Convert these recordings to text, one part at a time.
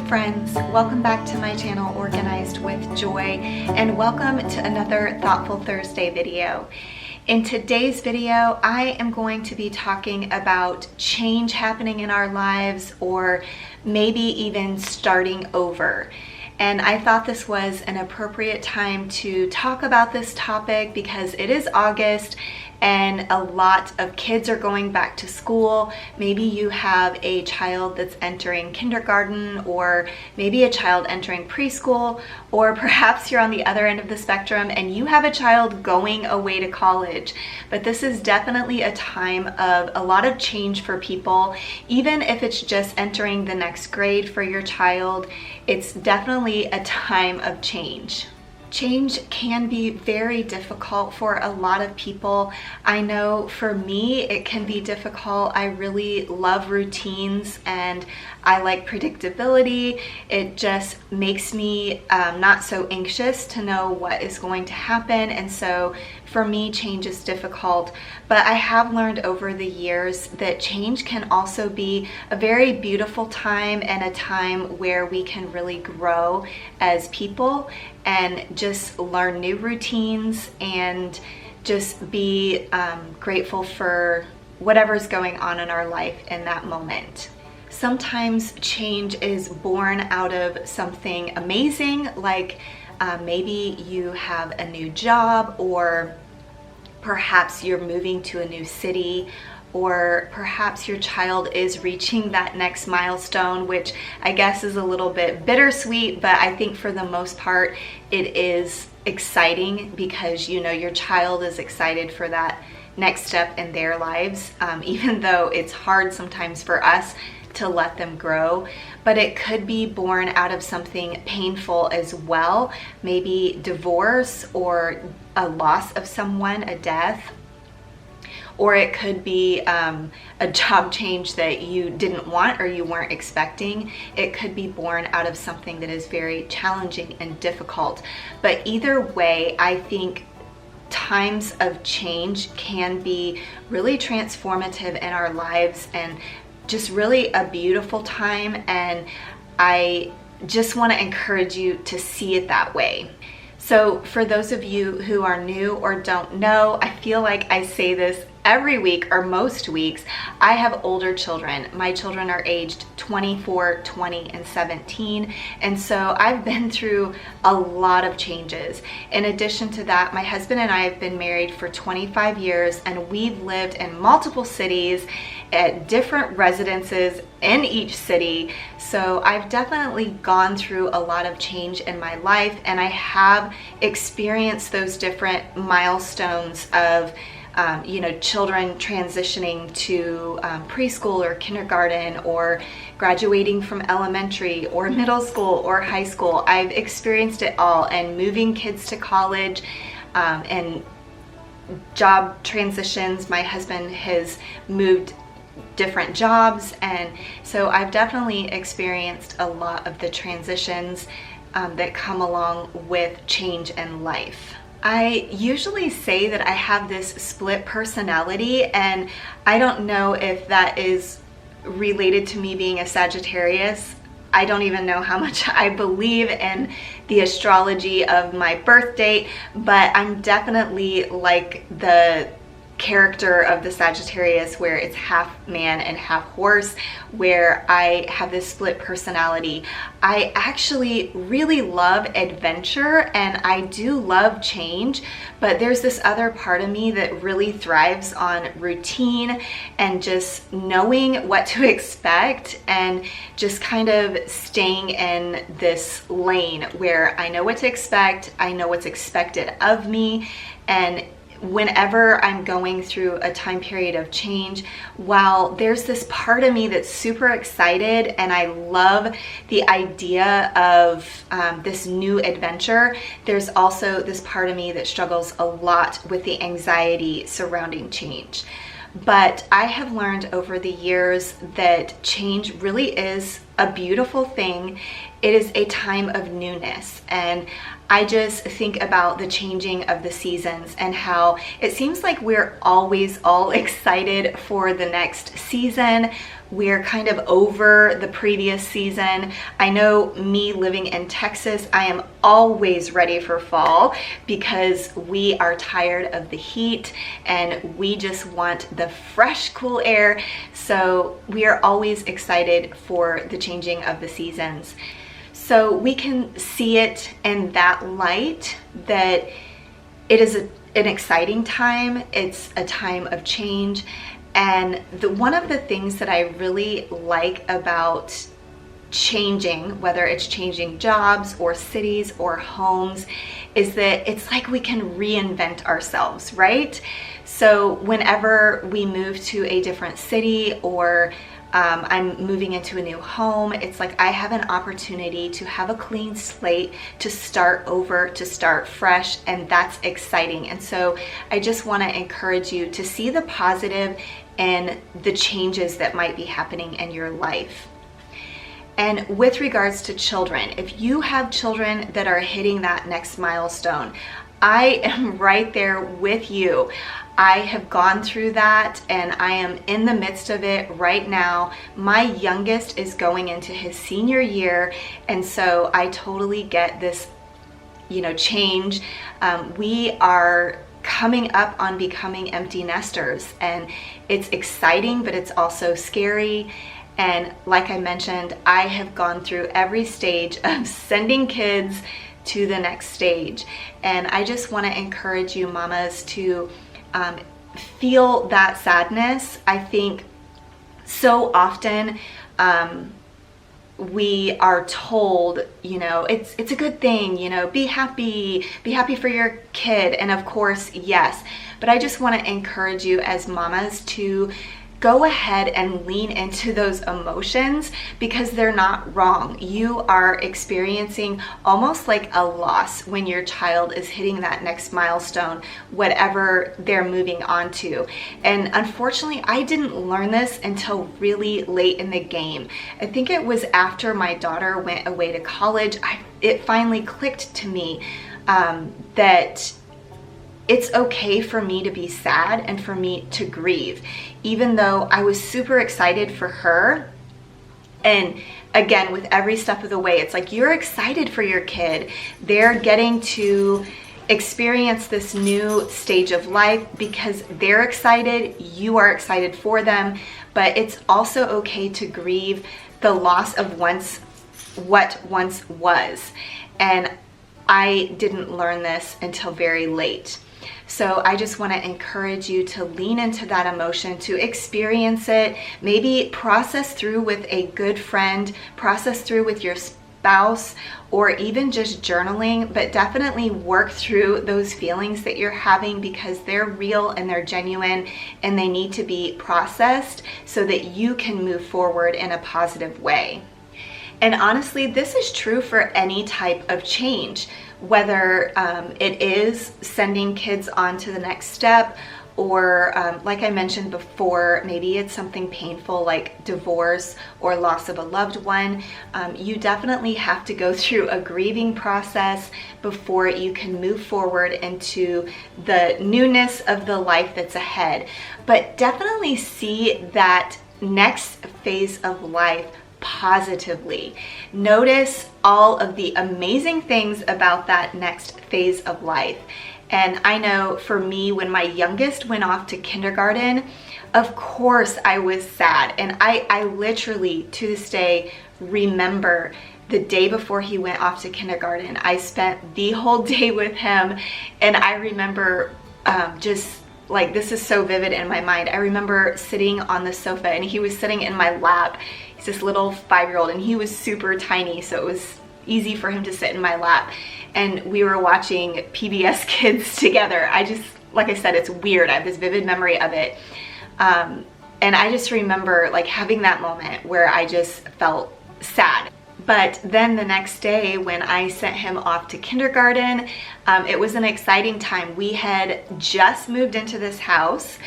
friends, welcome back to my channel Organized with Joy, and welcome to another Thoughtful Thursday video. In today's video, I am going to be talking about change happening in our lives, or maybe even starting over. And I thought this was an appropriate time to talk about this topic because it is August and a lot of kids are going back to school. Maybe you have a child that's entering kindergarten, or maybe a child entering preschool, or perhaps you're on the other end of the spectrum and you have a child going away to college. But this is definitely a time of a lot of change for people. Even if it's just entering the next grade for your child, it's definitely a time of change. Change can be very difficult for a lot of people. I know for me it can be difficult. I really love routines and I like predictability. It just makes me not so anxious to know what is going to happen, and so for me change is difficult. But I have learned over the years that change can also be a very beautiful time, and a time where we can really grow as people and just learn new routines and just be grateful for whatever's going on in our life in that moment. Sometimes change is born out of something amazing, like maybe you have a new job, or perhaps you're moving to a new city, or perhaps your child is reaching that next milestone, which I guess is a little bit bittersweet, but I think for the most part it is exciting because you know your child is excited for that next step in their lives, even though it's hard sometimes for us to let them grow. But it could be born out of something painful as well, maybe divorce or a loss of someone, a death. Or it could be a job change that you didn't want or you weren't expecting. It could be born out of something that is very challenging and difficult. But either way, I think times of change can be really transformative in our lives and just really a beautiful time. And I just want to encourage you to see it that way. So for those of you who are new or don't know, I feel like I say this every week or most weeks. I have older children. My children are aged 24, 20, and 17. And so I've been through a lot of changes. In addition to that, my husband and I have been married for 25 years, and we've lived in multiple cities at different residences in each city. So I've definitely gone through a lot of change in my life, and I have experienced those different milestones of children transitioning to preschool or kindergarten, or graduating from elementary or middle school or high school. I've experienced it all, and moving kids to college and job transitions. My husband has moved different jobs, and so I've definitely experienced a lot of the transitions that come along with change in life. I usually say that I have this split personality, and I don't know if that is related to me being a Sagittarius. I don't even know how much I believe in the astrology of my birth date, but I'm definitely like the character of the Sagittarius, where it's half man and half horse, where I have this split personality. I actually really love adventure and I do love change, but there's this other part of me that really thrives on routine and just knowing what to expect, and just kind of staying in this lane where I know what to expect, I know what's expected of me. And whenever I'm going through a time period of change, while there's this part of me that's super excited and I love the idea of this new adventure, there's also this part of me that struggles a lot with the anxiety surrounding change. But I have learned over the years that change really is a beautiful thing. It is a time of newness, and I just think about the changing of the seasons and how it seems like we're always all excited for the next season. We're kind of over the previous season. I know me living in Texas, I am always ready for fall because we are tired of the heat and we just want the fresh, cool air. So we are always excited for the changing of the seasons. So we can see it in that light, that it is an exciting time. It's a time of change. And one of the things that I really like about changing, whether it's changing jobs or cities or homes, is that it's like we can reinvent ourselves, right? So whenever we move to a different city or I'm moving into a new home, it's like I have an opportunity to have a clean slate, to start over, to start fresh, and that's exciting. And so I just want to encourage you to see the positive in the changes that might be happening in your life. And with regards to children, if you have children that are hitting that next milestone, I am right there with you. I have gone through that and I am in the midst of it right now. My youngest is going into his senior year, and so I totally get this, change. We are coming up on becoming empty nesters, and it's exciting, but it's also scary. And like I mentioned, I have gone through every stage of sending kids to the next stage. And I just want to encourage you mamas to feel that sadness. I think so often we are told, it's a good thing, be happy for your kid. And of course, yes, but I just want to encourage you as mamas to go ahead and lean into those emotions because they're not wrong. You are experiencing almost like a loss when your child is hitting that next milestone, whatever they're moving on to. And unfortunately, I didn't learn this until really late in the game. I think it was after my daughter went away to college, it finally clicked to me that it's okay for me to be sad and for me to grieve, even though I was super excited for her. And again, with every step of the way, it's like you're excited for your kid. They're getting to experience this new stage of life because they're excited, you are excited for them, but it's also okay to grieve the loss of what once was. And I didn't learn this until very late. So I just want to encourage you to lean into that emotion, to experience it, maybe process through with a good friend, process through with your spouse, or even just journaling, but definitely work through those feelings that you're having because they're real and they're genuine and they need to be processed so that you can move forward in a positive way. And honestly, this is true for any type of change, whether it is sending kids on to the next step, or like I mentioned before, maybe it's something painful like divorce or loss of a loved one. You definitely have to go through a grieving process before you can move forward into the newness of the life that's ahead. But definitely see that next phase of life positively. Notice all of the amazing things about that next phase of life. And I know for me, when my youngest went off to kindergarten, of course I was sad. And I literally, to this day, remember the day before he went off to kindergarten. I spent the whole day with him, and I remember just like, this is so vivid in my mind. I remember sitting on the sofa and he was sitting in my lap. He's this little 5-year-old and he was super tiny, so it was easy for him to sit in my lap. And we were watching PBS Kids together. Like I said, it's weird. I have this vivid memory of it. And I just remember like having that moment where I just felt sad. But then the next day when I sent him off to kindergarten, It was an exciting time. We had just moved into this house,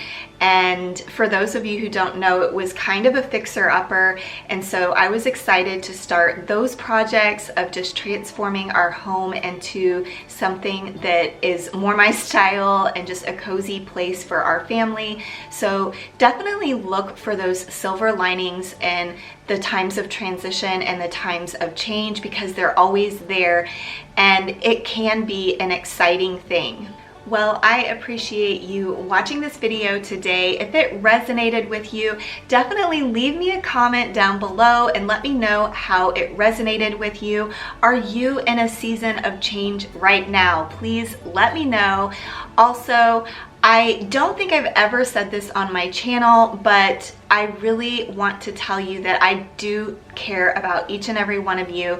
and for those of you who don't know, it was kind of a fixer-upper, and so I was excited to start those projects of just transforming our home into something that is more my style and just a cozy place for our family. So definitely look for those silver linings in the times of transition and the times of change, because they're always there, and it can be an exciting thing. Well, I appreciate you watching this video today. If it resonated with you, definitely leave me a comment down below and let me know how it resonated with you. Are you in a season of change right now? Please let me know. Also, I don't think I've ever said this on my channel, but I really want to tell you that I do care about each and every one of you.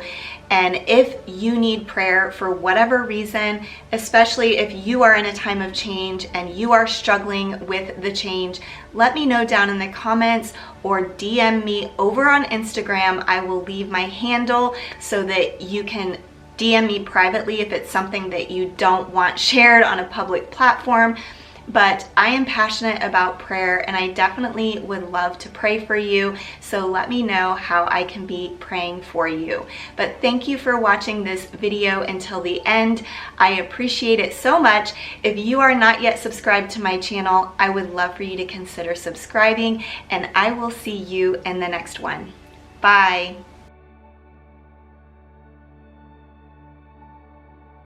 And if you need prayer for whatever reason, especially if you are in a time of change and you are struggling with the change, let me know down in the comments or DM me over on Instagram. I will leave my handle so that you can DM me privately if it's something that you don't want shared on a public platform. But I am passionate about prayer, and I definitely would love to pray for you. So let me know how I can be praying for you. But thank you for watching this video until the end. I appreciate it so much. If you are not yet subscribed to my channel, I would love for you to consider subscribing, and I will see you in the next one. Bye.